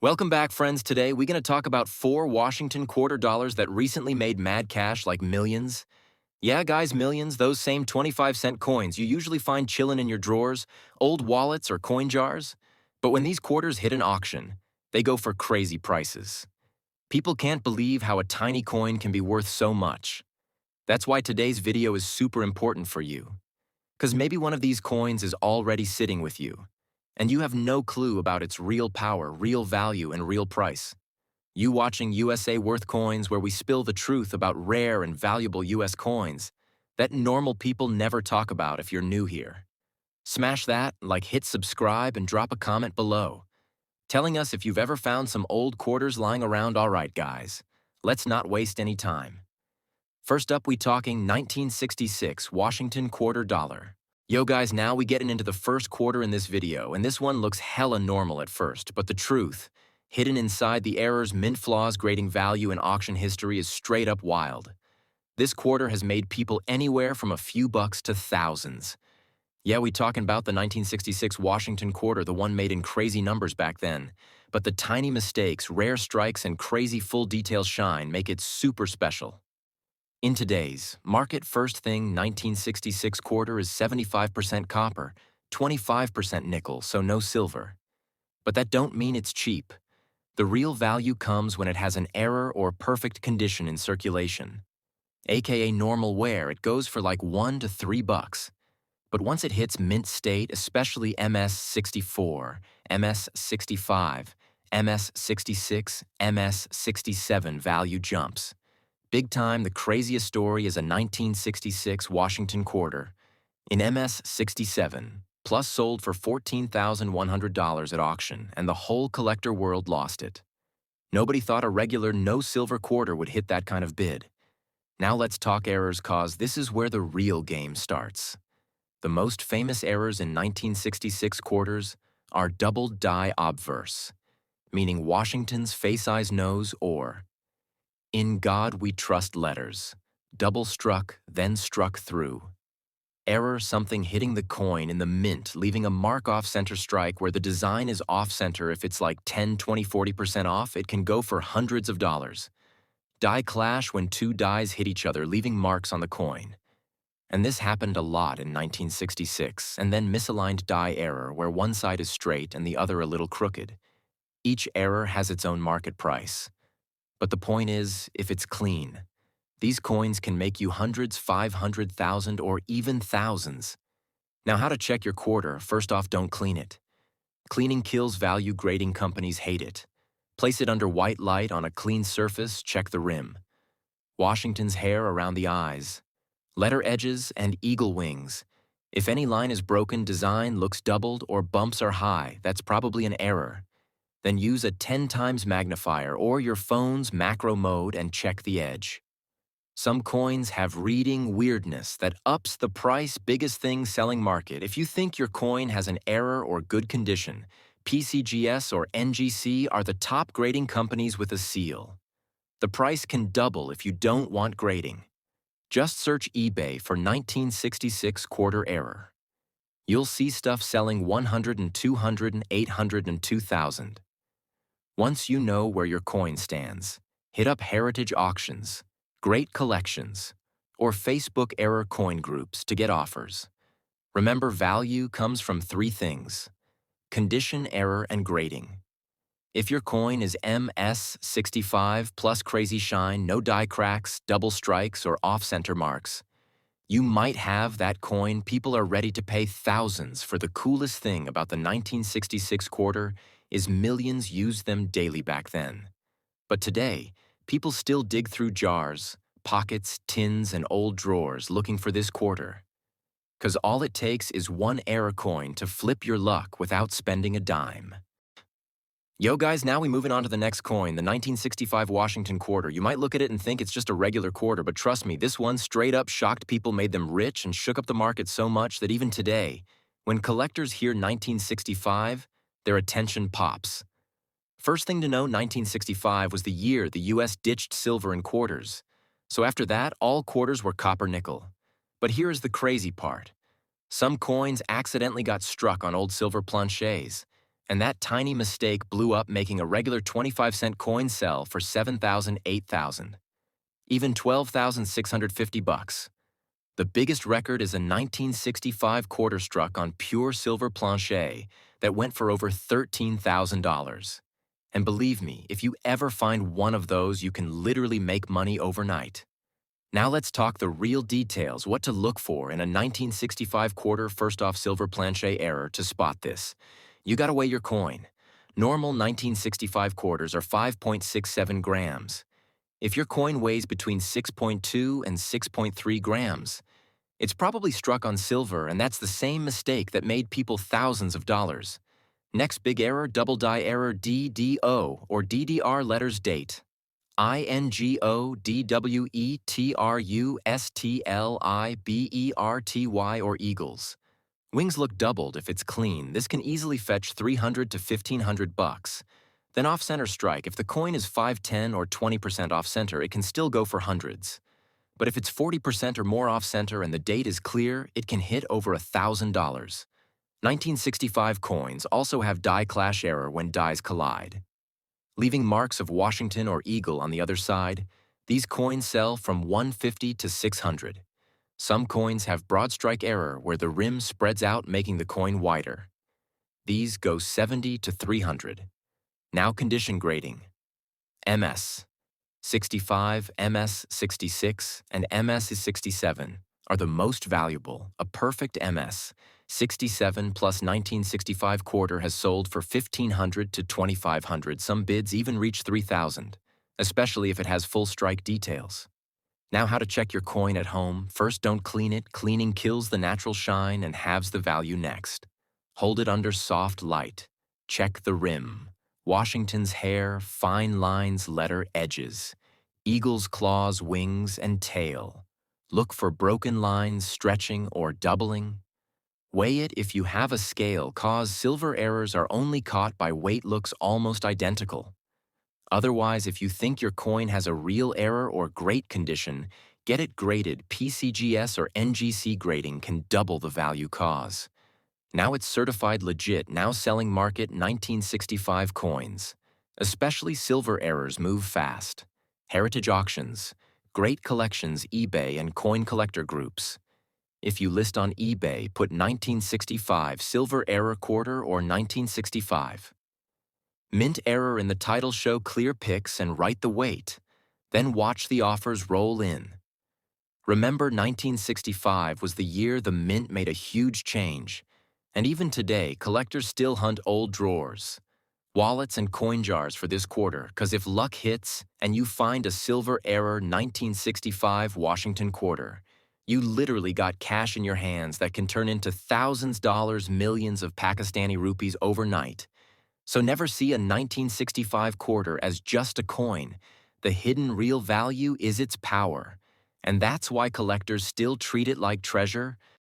Welcome back, friends. Today, we're going to talk about 4 Washington quarter dollars that recently made mad cash like millions. Yeah, guys, millions, those same 25-cent coins you usually find chilling in your drawers, old wallets, or coin jars. But when these quarters hit an auction, they go for crazy prices. People can't believe how a tiny coin can be worth so much. That's why today's video is super important for you. Because maybe one of these coins is already sitting with you, and you have no clue about its real power, real value, and real price. You watching USA Worth Coins, where we spill the truth about rare and valuable US coins that normal people never talk about. If you're new here, smash that, hit subscribe, and drop a comment below, telling us if you've ever found some old quarters lying around. Alright guys, let's not waste any time. First up, we talking 1966 Washington quarter dollar. Yo guys, now we getting into the first quarter in this video, and this one looks hella normal at first, but the truth, hidden inside the errors, mint flaws, grading value, and auction history is straight up wild. This quarter has made people anywhere from a few bucks to thousands. Yeah, we talking about the 1966 Washington quarter, the one made in crazy numbers back then. But the tiny mistakes, rare strikes, and crazy full detail shine make it super special. In today's market, first thing, 1966 quarter is 75% copper, 25% nickel, so no silver. But that don't mean it's cheap. The real value comes when it has an error or perfect condition in circulation. AKA normal wear, it goes for like $1 to $3. But once it hits mint state, especially MS64, MS65, MS66, MS67, value jumps. Big time, the craziest story is a 1966 Washington quarter in MS67, plus sold for $14,100 at auction, and the whole collector world lost it. Nobody thought a regular no-silver quarter would hit that kind of bid. Now let's talk errors, cause this is where the real game starts. The most famous errors in 1966 quarters are double die obverse, meaning Washington's face-eyes nose, or "In God We Trust" letters, double struck, then struck through. Error, something hitting the coin in the mint, leaving a mark off-center strike where the design is off-center. If it's like 10, 20, 40% off, it can go for hundreds of dollars. Die clash, when two dies hit each other, leaving marks on the coin. And this happened a lot in 1966, and then misaligned die error, where one side is straight and the other a little crooked. Each error has its own market price. But the point is, if it's clean, these coins can make you hundreds, 500,000, or even thousands. Now, how to check your quarter? First off, don't clean it. Cleaning kills value. Grading companies hate it. Place it under white light on a clean surface. Check the rim, Washington's hair around the eyes, letter edges, and eagle wings. If any line is broken, design looks doubled, or bumps are high, that's probably an error. Then use a 10 times magnifier or your phone's macro mode and check the edge. Some coins have reading weirdness that ups the price. Biggest thing, selling market. If you think your coin has an error or good condition, PCGS or NGC are the top grading companies with a seal. The price can double if you don't want grading. Just search eBay for 1966 quarter error. You'll see stuff selling 100 and 200 and 800 and 2,000. Once you know where your coin stands, hit up heritage auctions, great collections, or Facebook error coin groups to get offers. Remember, value comes from three things: condition, error, and grading. If your coin is MS65 plus crazy shine, no die cracks, double strikes, or off-center marks, you might have that coin. People are ready to pay thousands for. The coolest thing about the 1966 quarter is millions used them daily back then. But today, people still dig through jars, pockets, tins, and old drawers looking for this quarter. Because all it takes is one error coin to flip your luck without spending a dime. Yo guys, now we moving on to the next coin, the 1965 Washington quarter. You might look at it and think it's just a regular quarter, but trust me, this one straight up shocked people, made them rich, and shook up the market so much that even today, when collectors hear 1965, their attention pops. First thing to know, 1965 was the year the US ditched silver in quarters. So after that, all quarters were copper nickel. But here is the crazy part. Some coins accidentally got struck on old silver Planchets, And that tiny mistake blew up, making a regular 25-cent coin sell for 7,000, 8,000, even 12,650 bucks. The biggest record is a 1965 quarter struck on pure silver Planchet that went for over $13,000. And believe me, if you ever find one of those, you can literally make money overnight. Now let's talk the real details, what to look for in a 1965 quarter first-off silver Planchet error to spot this. You gotta weigh your coin. Normal 1965 quarters are 5.67 grams. If your coin weighs between 6.2 and 6.3 grams, it's probably struck on silver, and that's the same mistake that made people thousands of dollars. Next big error, double die error, DDO, or DDR letters date. INGODWETRUSTLIBERTY or Eagles. Wings look doubled if it's clean. This can easily fetch 300 to 1,500 bucks. Then off-center strike. If the coin is 5-10 or 20% off-center, it can still go for hundreds. But if it's 40% or more off-center and the date is clear, it can hit over $1,000. 1965 coins also have die clash error when dies collide. Leaving marks of Washington or Eagle on the other side, these coins sell from 150 to 600. Some coins have broad strike error where the rim spreads out, making the coin wider. These go 70 to 300. Now condition grading. MS 65, MS 66, and MS 67 are the most valuable. A perfect MS 67 plus 1965 quarter has sold for 1,500 to 2,500. Some bids even reach 3,000, especially if it has full strike details. Now how to check your coin at home. First, don't clean it. Cleaning kills the natural shine and halves the value next. Hold it under soft light. Check the rim. Washington's hair, fine lines, letter edges. Eagle's claws, wings, and tail. Look for broken lines, stretching, or doubling. Weigh it if you have a scale, cause silver errors are only caught by weight looks almost identical. Otherwise, if you think your coin has a real error or great condition, get it graded. PCGS or NGC grading can double the value cause. Now it's certified legit, now selling market 1965 coins. Especially silver errors move fast. Heritage auctions, great collections, eBay, and coin collector groups. If you list on eBay, put 1965 silver error quarter or 1965. Mint error in the title, show clear pics and write the weight. Then watch the offers roll in. Remember, 1965 was the year the mint made a huge change. And even today, collectors still hunt old drawers, wallets, and coin jars for this quarter, because if luck hits and you find a silver error 1965 Washington quarter, you literally got cash in your hands that can turn into thousands of dollars, millions of Pakistani rupees overnight. So never see a 1965 quarter as just a coin. The hidden real value is its power. And that's why collectors still treat it like treasure,